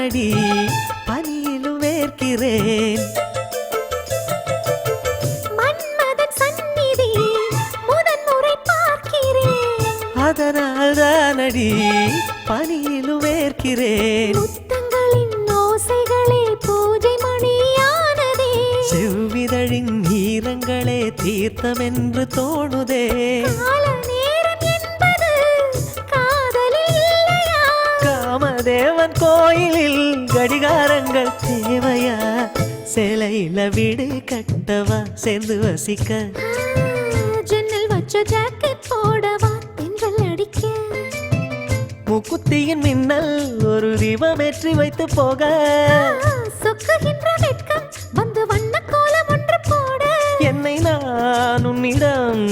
தானடி பனியிலும் வேர்க்கிறேன். மன்மதன் சந்நிதி முதன்முறை பார்க்கிறேன். அதனால் தானடி பனியிலும் வேர்க்கிறேன். முத்தங்களின் ஓசைகளே பூஜை மணியானதே. செவ்விதழின் ஈரங்களே தீர்த்தமென்று தோணுதே. கால நேரம் என்பது காதலில் இல்லையா? காமதேவன் கோயிலில் கடிகாரங்கள் தேவையா? சிலையில வீடு கட்டவா சேர்ந்து வசிக்க? ஜன்னல் வச்ச ஜாக்கெட் போடவா தென்றல் அடிக்க? முக்குத்தியின் மின்னல் ஒரு தீபமேற்றி வைத்து போக. சொக்குகின்ற வெட்கம் வந்து வண்ண கோலம் ஒன்று போட. என்னை நான் உன்னிடம்